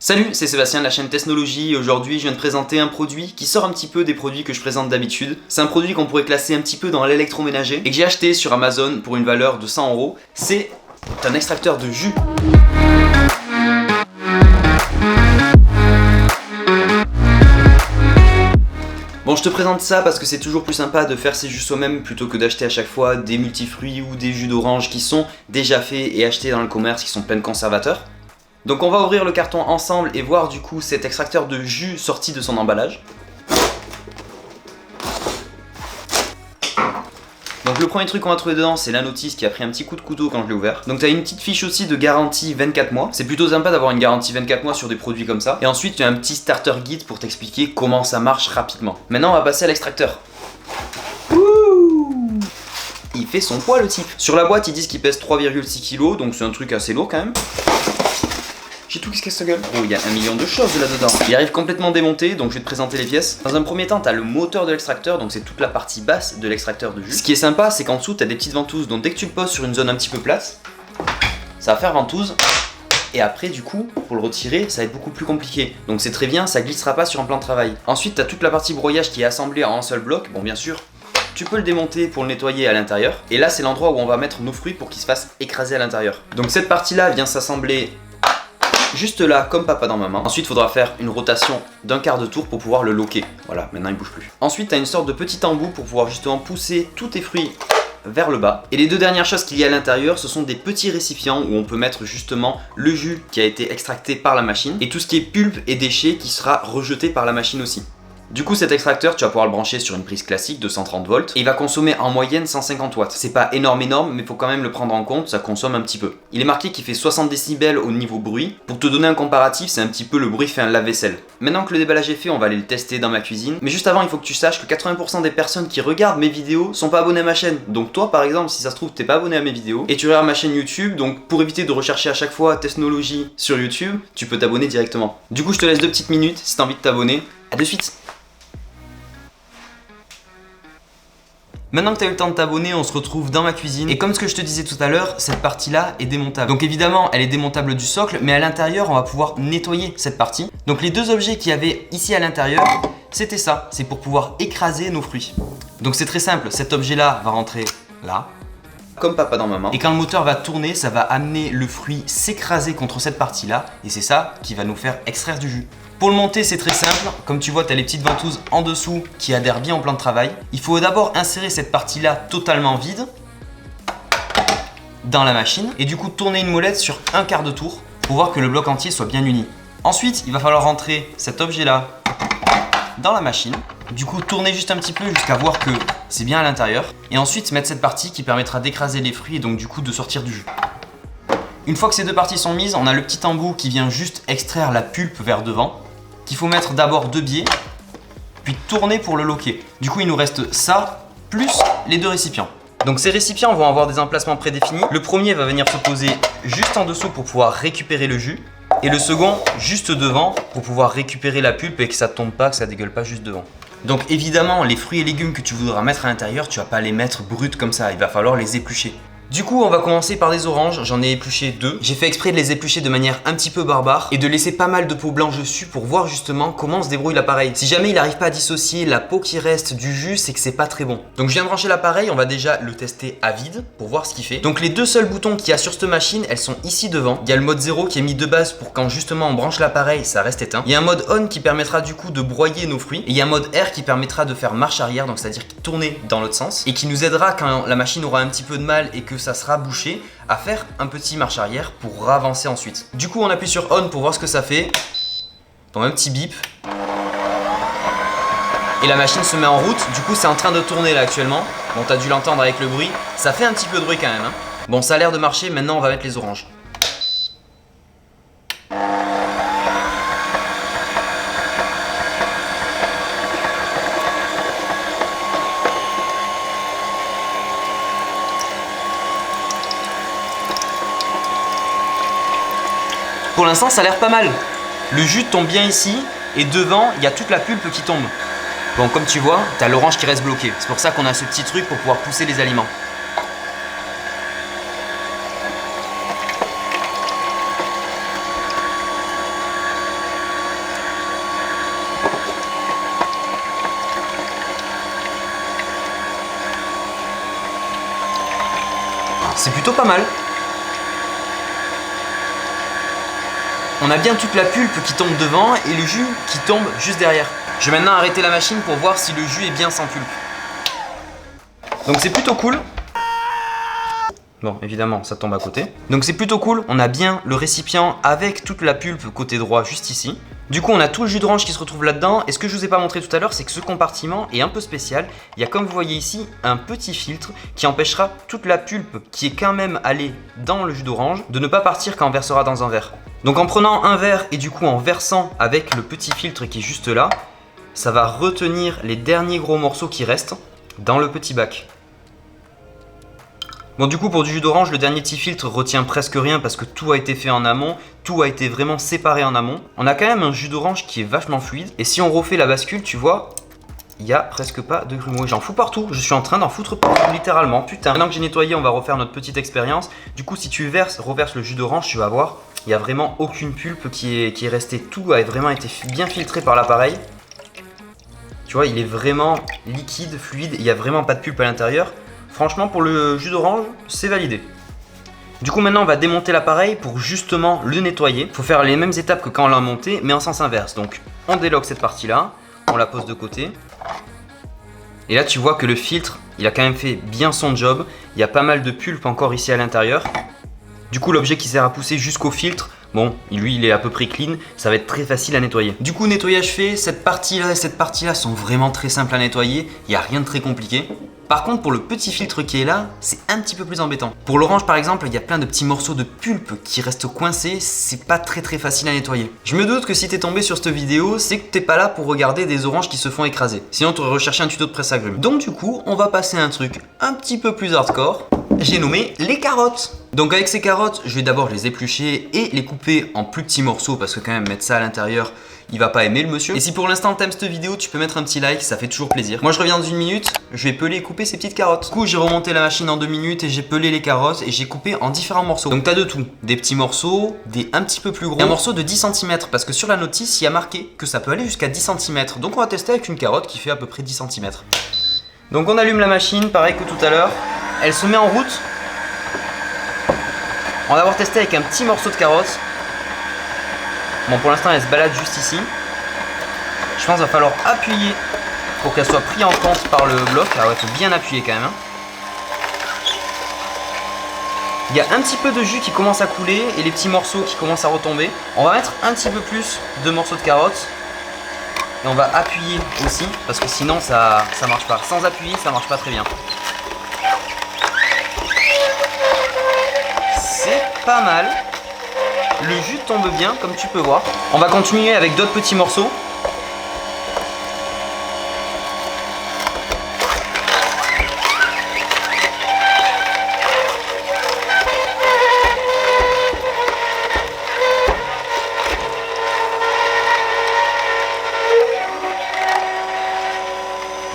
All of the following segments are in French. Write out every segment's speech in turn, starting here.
Salut, c'est Sébastien de la chaîne Technologie et aujourd'hui je viens de présenter un produit qui sort un petit peu des produits que je présente d'habitude. C'est un produit qu'on pourrait classer un petit peu dans l'électroménager et que j'ai acheté sur Amazon pour une valeur de 100 €. C'est un extracteur de jus. Bon, je te présente ça parce que c'est toujours plus sympa de faire ses jus soi-même plutôt que d'acheter à chaque fois des multifruits ou des jus d'orange qui sont déjà faits et achetés dans le commerce qui sont pleins de conservateurs. Donc on va ouvrir le carton ensemble et voir du coup cet extracteur de jus sorti de son emballage. Donc le premier truc qu'on va trouver dedans, c'est la notice qui a pris un petit coup de couteau quand je l'ai ouvert. Donc tu as une petite fiche aussi de garantie 24 mois. C'est plutôt sympa d'avoir une garantie 24 mois sur des produits comme ça. Et ensuite tu as un petit starter guide pour t'expliquer comment ça marche rapidement. Maintenant on va passer à l'extracteur. Il fait son poids le type. Sur la boîte ils disent qu'il pèse 3,6 kg, donc c'est un truc assez lourd quand même. J'ai tout qui se casse la gueule. Oh, il y a un million de choses là-dedans. Il arrive complètement démonté, donc je vais te présenter les pièces. Dans un premier temps, tu as le moteur de l'extracteur, donc c'est toute la partie basse de l'extracteur de jus. Ce qui est sympa, c'est qu'en dessous, tu as des petites ventouses, donc dès que tu le poses sur une zone un petit peu plate, ça va faire ventouse. Et après, du coup, pour le retirer, ça va être beaucoup plus compliqué. Donc c'est très bien, ça glissera pas sur un plan de travail. Ensuite, tu as toute la partie broyage qui est assemblée en un seul bloc. Bon, bien sûr, tu peux le démonter pour le nettoyer à l'intérieur. Et là, c'est l'endroit où on va mettre nos fruits pour qu'ils se fassent écraser à l'intérieur. Donc cette partie-là vient s'assembler juste là, comme papa dans maman. Ensuite, il faudra faire une rotation d'un quart de tour pour pouvoir le loquer. Voilà, maintenant il bouge plus. Ensuite, tu as une sorte de petit embout pour pouvoir justement pousser tous tes fruits vers le bas. Et les deux dernières choses qu'il y a à l'intérieur, ce sont des petits récipients où on peut mettre justement le jus qui a été extracté par la machine et tout ce qui est pulpe et déchets qui sera rejeté par la machine aussi. Du coup, cet extracteur, tu vas pouvoir le brancher sur une prise classique de 130 volts et il va consommer en moyenne 150 watts. C'est pas énorme, mais il faut quand même le prendre en compte, ça consomme un petit peu. Il est marqué qu'il fait 60 décibels au niveau bruit. Pour te donner un comparatif, c'est un petit peu le bruit fait un lave-vaisselle. Maintenant que le déballage est fait, on va aller le tester dans ma cuisine. Mais juste avant, il faut que tu saches que 80% des personnes qui regardent mes vidéos sont pas abonnées à ma chaîne. Donc toi, par exemple, si ça se trouve, t'es pas abonné à mes vidéos et tu regardes ma chaîne YouTube, donc pour éviter de rechercher à chaque fois Technologie sur YouTube, tu peux t'abonner directement. Du coup, je te laisse 2 petites minutes si t'as envie de t'abonner. À de suite. Maintenant que tu as eu le temps de t'abonner, on se retrouve dans ma cuisine. Et comme ce que je te disais tout à l'heure, cette partie-là est démontable. Donc évidemment, elle est démontable du socle, mais à l'intérieur, on va pouvoir nettoyer cette partie. Donc les deux objets qu'il y avait ici à l'intérieur, c'était ça. C'est pour pouvoir écraser nos fruits. Donc c'est très simple, cet objet-là va rentrer là, comme papa dans maman. Et quand le moteur va tourner, ça va amener le fruit s'écraser contre cette partie-là. Et c'est ça qui va nous faire extraire du jus. Pour le monter, c'est très simple. Comme tu vois, tu as les petites ventouses en dessous qui adhèrent bien au plan de travail. Il faut d'abord insérer cette partie-là totalement vide dans la machine et du coup tourner une molette sur un quart de tour pour voir que le bloc entier soit bien uni. Ensuite, il va falloir rentrer cet objet-là dans la machine. Du coup, tourner juste un petit peu jusqu'à voir que c'est bien à l'intérieur. Et ensuite, mettre cette partie qui permettra d'écraser les fruits et donc du coup de sortir du jus. Une fois que ces deux parties sont mises, on a le petit embout qui vient juste extraire la pulpe vers devant, qu'il faut mettre d'abord de biais, puis tourner pour le loquer. Du coup, il nous reste ça, plus les deux récipients. Donc ces récipients vont avoir des emplacements prédéfinis. Le premier va venir se poser juste en dessous pour pouvoir récupérer le jus, et le second juste devant pour pouvoir récupérer la pulpe et que ça tombe pas, que ça dégueule pas juste devant. Donc évidemment, les fruits et légumes que tu voudras mettre à l'intérieur, tu vas pas les mettre bruts comme ça, il va falloir les éplucher. Du coup, on va commencer par des oranges, j'en ai épluché 2. J'ai fait exprès de les éplucher de manière un petit peu barbare et de laisser pas mal de peau blanche dessus pour voir justement comment se débrouille l'appareil. Si jamais il n'arrive pas à dissocier la peau qui reste du jus, c'est que c'est pas très bon. Donc je viens de brancher l'appareil, on va déjà le tester à vide pour voir ce qu'il fait. Donc les deux seuls boutons qu'il y a sur cette machine, elles sont ici devant. Il y a le mode 0 qui est mis de base pour quand justement on branche l'appareil, ça reste éteint. Il y a un mode on qui permettra du coup de broyer nos fruits. Et il y a un mode R qui permettra de faire marche arrière, donc c'est-à-dire tourner dans l'autre sens. Et qui nous aidera quand la machine aura un petit peu de mal et que ça sera bouché, à faire un petit marche arrière pour avancer ensuite. Du coup, on appuie sur on pour voir ce que ça fait. Donc un petit bip. Et la machine se met en route. Du coup, c'est en train de tourner là actuellement. Bon, t'as dû l'entendre avec le bruit. Ça fait un petit peu de bruit quand même, hein. Bon, ça a l'air de marcher. Maintenant, on va mettre les oranges. Pour l'instant, ça a l'air pas mal. Le jus tombe bien ici et devant, il y a toute la pulpe qui tombe. Bon, comme tu vois, tu as l'orange qui reste bloqué. C'est pour ça qu'on a ce petit truc pour pouvoir pousser les aliments. c'est plutôt pas mal. On a bien toute la pulpe qui tombe devant et le jus qui tombe juste derrière. Je vais maintenant arrêter la machine pour voir si le jus est bien sans pulpe. Donc c'est plutôt cool. Bon, évidemment, ça tombe à côté. Donc c'est plutôt cool, on a bien le récipient avec toute la pulpe côté droit juste ici. Du coup, on a tout le jus d'orange qui se retrouve là-dedans. Et ce que je vous ai pas montré tout à l'heure, c'est que ce compartiment est un peu spécial. Il y a, comme vous voyez ici, un petit filtre qui empêchera toute la pulpe qui est quand même allée dans le jus d'orange de ne pas partir quand on versera dans un verre. Donc en prenant un verre et du coup en versant avec le petit filtre qui est juste là, ça va retenir les derniers gros morceaux qui restent dans le petit bac. Bon, du coup, pour du jus d'orange, le dernier petit filtre retient presque rien parce que tout a été fait en amont, tout a été vraiment séparé en amont. On a quand même un jus d'orange qui est vachement fluide. Et si on refait la bascule, tu vois, il n'y a presque pas de grumeaux. J'en fous partout, je suis en train d'en foutre partout, littéralement. Putain, maintenant que j'ai nettoyé, on va refaire notre petite expérience. Du coup, si tu reverses le jus d'orange, tu vas voir, il n'y a vraiment aucune pulpe qui est restée. Tout a vraiment été bien filtré par l'appareil. Tu vois, il est vraiment liquide, fluide, il n'y a vraiment pas de pulpe à l'intérieur. Franchement, pour le jus d'orange, c'est validé. Du coup, maintenant, on va démonter l'appareil pour justement le nettoyer. Il faut faire les mêmes étapes que quand on l'a monté, mais en sens inverse. Donc, on déloque cette partie-là, on la pose de côté. Et là, tu vois que le filtre, il a quand même fait bien son job. Il y a pas mal de pulpe encore ici à l'intérieur. Du coup, l'objet qui sert à pousser jusqu'au filtre, bon, lui, il est à peu près clean. Ça va être très facile à nettoyer. Du coup, nettoyage fait. Cette partie-là et cette partie-là sont vraiment très simples à nettoyer. Il n'y a rien de très compliqué. Par contre, pour le petit filtre qui est là, c'est un petit peu plus embêtant. Pour l'orange par exemple, il y a plein de petits morceaux de pulpe qui restent coincés, c'est pas très facile à nettoyer. Je me doute que si t'es tombé sur cette vidéo, c'est que t'es pas là pour regarder des oranges qui se font écraser. Sinon, t'aurais recherché un tuto de presse agrumes. Donc du coup, on va passer à un truc un petit peu plus hardcore. J'ai nommé les carottes. Donc avec ces carottes, je vais d'abord les éplucher et les couper en plus petits morceaux parce que quand même mettre ça à l'intérieur, il va pas aimer le monsieur. Et si pour l'instant t'aimes cette vidéo, tu peux mettre un petit like, ça fait toujours plaisir. Moi je reviens dans une minute, je vais peler et couper ces petites carottes. Du coup j'ai remonté la machine en 2 minutes et j'ai pelé les carottes et j'ai coupé en différents morceaux. Donc t'as de tout, des petits morceaux, des un petit peu plus gros, et un morceau de 10 cm parce que sur la notice il y a marqué que ça peut aller jusqu'à 10 cm. Donc on va tester avec une carotte qui fait à peu près 10 cm. Donc on allume la machine, pareil que tout à l'heure, elle se met en route. On va d'abord tester avec un petit morceau de carotte. Bon, pour l'instant, elle se balade juste ici. Je pense qu'il va falloir appuyer pour qu'elle soit prise en compte par le bloc. Ah ouais, il faut bien appuyer quand même. Hein. Il y a un petit peu de jus qui commence à couler et les petits morceaux qui commencent à retomber. On va mettre un petit peu plus de morceaux de carotte. Et on va appuyer aussi parce que sinon ça marche pas. Sans appuyer, ça marche pas très bien. C'est pas mal. Le jus tombe bien, comme tu peux voir. On va continuer avec d'autres petits morceaux.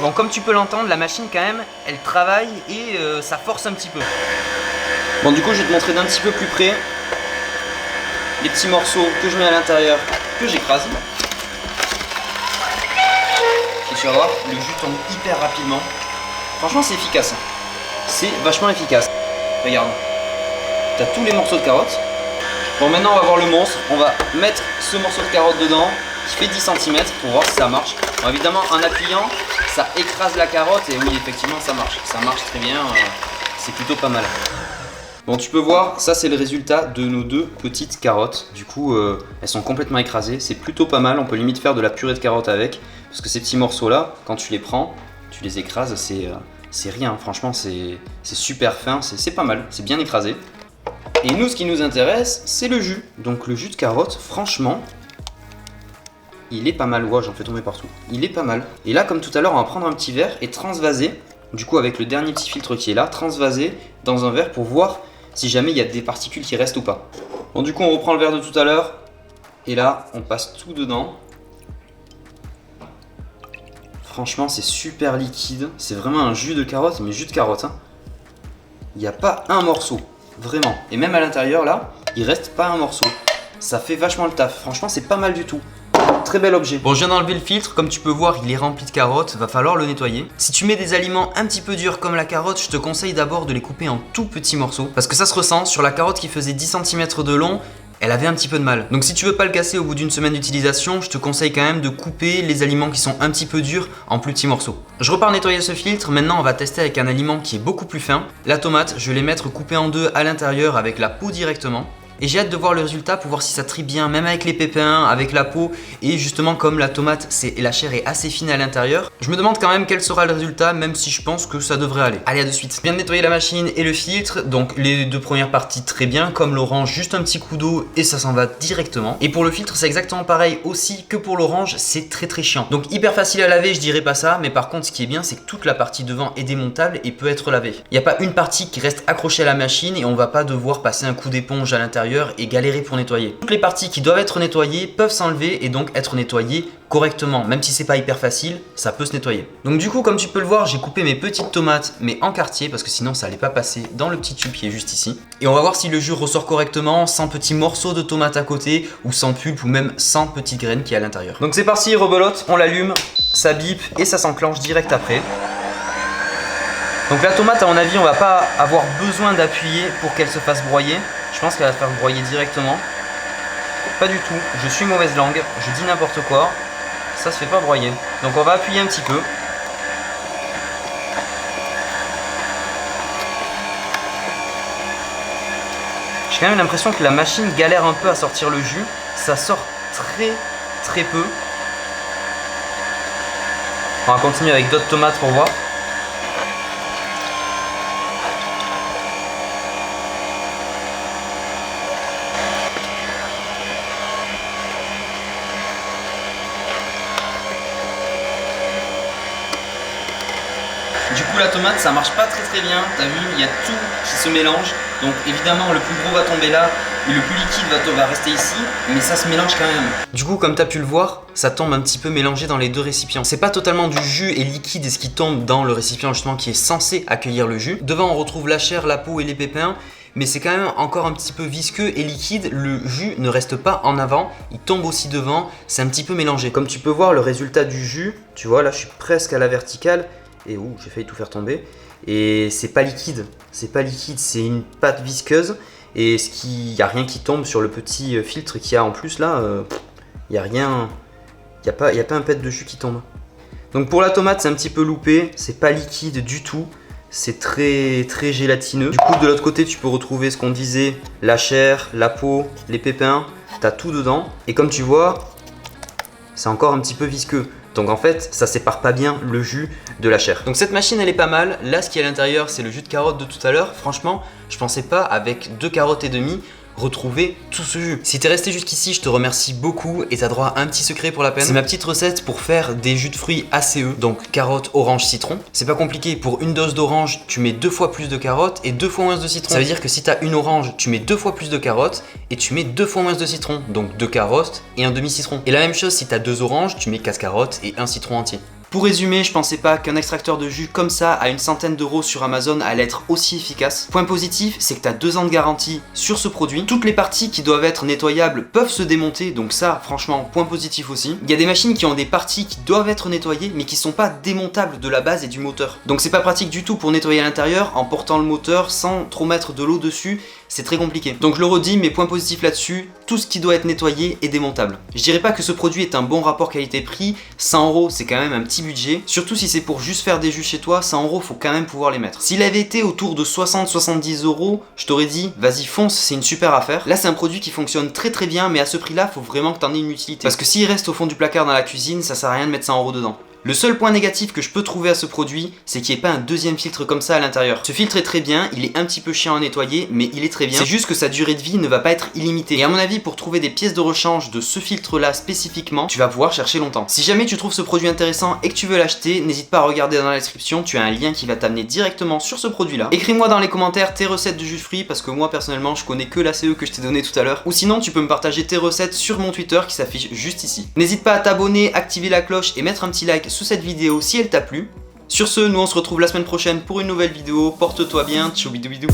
Bon, comme tu peux l'entendre, la machine quand même, elle travaille et ça force un petit peu. Bon, du coup, je vais te montrer d'un petit peu plus près les petits morceaux que je mets à l'intérieur, que j'écrase. Et tu vas voir, le jus tombe hyper rapidement. Franchement, c'est efficace. C'est vachement efficace. Regarde, tu as tous les morceaux de carottes. Bon, maintenant, on va voir le monstre. On va mettre ce morceau de carotte dedans, qui fait 10 cm, pour voir si ça marche. Bon, évidemment, en appuyant, ça écrase la carotte. Et oui, effectivement, ça marche. Ça marche très bien. C'est plutôt pas mal. Bon, tu peux voir, ça c'est le résultat de nos 2 petites carottes. Du coup, elles sont complètement écrasées. C'est plutôt pas mal. On peut limite faire de la purée de carottes avec. Parce que ces petits morceaux-là, quand tu les prends, tu les écrases, c'est rien. Franchement, c'est super fin. C'est pas mal. C'est bien écrasé. Et nous, ce qui nous intéresse, c'est le jus. Donc le jus de carotte, franchement, il est pas mal. Ouais, j'en fais tomber partout. Il est pas mal. Et là, comme tout à l'heure, on va prendre un petit verre et transvaser. Du coup, avec le dernier petit filtre qui est là, transvaser dans un verre pour voir si jamais il y a des particules qui restent ou pas. Bon, du coup, on reprend le verre de tout à l'heure. Et là, on passe tout dedans. Franchement, c'est super liquide. C'est vraiment un jus de carotte, mais jus de carotte. Hein. Il n'y a pas un morceau. Vraiment. Et même à l'intérieur, là, il reste pas un morceau. Ça fait vachement le taf. Franchement, c'est pas mal du tout. Très bel objet. Bon, je viens d'enlever le filtre, comme tu peux voir il est rempli de carottes, va falloir le nettoyer. Si tu mets des aliments un petit peu durs comme la carotte, je te conseille d'abord de les couper en tout petits morceaux. Parce que ça se ressent, sur la carotte qui faisait 10 cm de long, elle avait un petit peu de mal. Donc si tu veux pas le casser au bout d'une semaine d'utilisation, je te conseille quand même de couper les aliments qui sont un petit peu durs en plus petits morceaux. Je repars nettoyer ce filtre, maintenant on va tester avec un aliment qui est beaucoup plus fin. La tomate, je vais les mettre coupée en deux à l'intérieur avec la peau directement. Et j'ai hâte de voir le résultat pour voir si ça trie bien, même avec les pépins, avec la peau. Et justement comme la tomate, la chair est assez fine à l'intérieur, je me demande quand même quel sera le résultat, même si je pense que ça devrait aller. Allez, à de suite. Je viens de nettoyer la machine et le filtre, donc les deux premières parties très bien, comme l'orange, juste un petit coup d'eau et ça s'en va directement. Et pour le filtre, c'est exactement pareil aussi que pour l'orange, c'est très chiant. Donc hyper facile à laver, je dirais pas ça, mais par contre ce qui est bien, c'est que toute la partie devant est démontable et peut être lavée. Il n'y a pas une partie qui reste accrochée à la machine et on va pas devoir passer un coup d'éponge à l'intérieur et galérer pour nettoyer. Toutes les parties qui doivent être nettoyées peuvent s'enlever et donc être nettoyées correctement. Même si c'est pas hyper facile, ça peut se nettoyer. Donc du coup, comme tu peux le voir, j'ai coupé mes petites tomates mais en quartier parce que sinon ça allait pas passer dans le petit tube qui est juste ici. Et on va voir si le jus ressort correctement sans petits morceaux de tomates à côté ou sans pulpe ou même sans petites graines qui est à l'intérieur. Donc c'est parti, rebelote, on l'allume, ça bip et ça s'enclenche direct après. Donc la tomate, à mon avis, on va pas avoir besoin d'appuyer pour qu'elle se fasse broyer. Je pense qu'elle va se faire broyer directement. Pas du tout, je suis mauvaise langue, je dis n'importe quoi. Ça se fait pas broyer. Donc on va appuyer un petit peu. J'ai quand même l'impression que la machine galère un peu à sortir le jus. Ça sort très peu. On va continuer avec d'autres tomates pour voir. Du coup la tomate ça marche pas très bien, t'as vu, il y a tout qui se mélange. Donc évidemment le plus gros va tomber là et le plus liquide va rester ici, mais ça se mélange quand même. Du coup comme t'as pu le voir, ça tombe un petit peu mélangé dans les deux récipients. C'est pas totalement du jus et liquide et ce qui tombe dans le récipient justement qui est censé accueillir le jus. Devant on retrouve la chair, la peau et les pépins. Mais c'est quand même encore un petit peu visqueux et liquide, le jus ne reste pas en avant, il tombe aussi devant, c'est un petit peu mélangé. Comme tu peux voir le résultat du jus, tu vois là je suis presque à la verticale. Et ouh, j'ai failli tout faire tomber. Et c'est pas liquide, c'est une pâte visqueuse. Et il n'y a rien qui tombe sur le petit filtre qu'il y a en plus là. Il n'y a rien, il n'y a pas un pet de jus qui tombe. Donc pour la tomate c'est un petit peu loupé, c'est pas liquide du tout. C'est très gélatineux. Du coup de l'autre côté tu peux retrouver ce qu'on disait, la chair, la peau, les pépins. T'as tout dedans. Et comme tu vois, c'est encore un petit peu visqueux. Donc en fait, ça sépare pas bien le jus de la chair. Donc cette machine elle est pas mal. Là ce qui est à l'intérieur c'est le jus de carotte de tout à l'heure. Franchement, je pensais pas avec 2 carottes et demie retrouver tout ce jus. Si t'es resté jusqu'ici, je te remercie beaucoup et t'as droit à un petit secret pour la peine. C'est ma petite recette pour faire des jus de fruits ACE, donc carotte, orange, citron. C'est pas compliqué, pour une dose d'orange, tu mets 2 fois plus de carottes et 2 fois moins de citron. Ça veut dire que si t'as une orange, tu mets 2 fois plus de carottes et tu mets 2 fois moins de citron, donc 2 carottes et un demi-citron. Et la même chose si t'as 2 oranges, tu mets 4 carottes et un citron entier. Pour résumer, je pensais pas qu'un extracteur de jus comme ça à une centaine d'euros sur Amazon allait être aussi efficace. Point positif, c'est que tu as 2 ans de garantie sur ce produit. Toutes les parties qui doivent être nettoyables peuvent se démonter, donc ça, franchement, point positif aussi. Il y a des machines qui ont des parties qui doivent être nettoyées, mais qui sont pas démontables de la base et du moteur. Donc c'est pas pratique du tout pour nettoyer à l'intérieur en portant le moteur sans trop mettre de l'eau dessus. C'est très compliqué. Donc je le redis, mes points positifs là-dessus, tout ce qui doit être nettoyé est démontable. Je dirais pas que ce produit est un bon rapport qualité-prix, 100 euros c'est quand même un petit budget. Surtout si c'est pour juste faire des jus chez toi, 100 euros faut quand même pouvoir les mettre. S'il avait été autour de 60-70 euros, je t'aurais dit, vas-y fonce, c'est une super affaire. Là c'est un produit qui fonctionne très bien, mais à ce prix là, faut vraiment que t'en aies une utilité. Parce que s'il reste au fond du placard dans la cuisine, ça sert à rien de mettre 100 euros dedans. Le seul point négatif que je peux trouver à ce produit, c'est qu'il n'y ait pas un deuxième filtre comme ça à l'intérieur. Ce filtre est très bien, il est un petit peu chiant à nettoyer, mais il est très bien. C'est juste que sa durée de vie ne va pas être illimitée. Et à mon avis, pour trouver des pièces de rechange de ce filtre-là spécifiquement, tu vas pouvoir chercher longtemps. Si jamais tu trouves ce produit intéressant et que tu veux l'acheter, n'hésite pas à regarder dans la description, tu as un lien qui va t'amener directement sur ce produit-là. Écris-moi dans les commentaires tes recettes de jus de fruits, parce que moi personnellement, je connais que l'ACE que je t'ai donné tout à l'heure. Ou sinon, tu peux me partager tes recettes sur mon Twitter qui s'affiche juste ici. N'hésite pas à t'abonner, activer la cloche et mettre un petit like sous cette vidéo si elle t'a plu. Sur ce, nous on se retrouve la semaine prochaine pour une nouvelle vidéo. Porte-toi bien, ciao bidou bidou.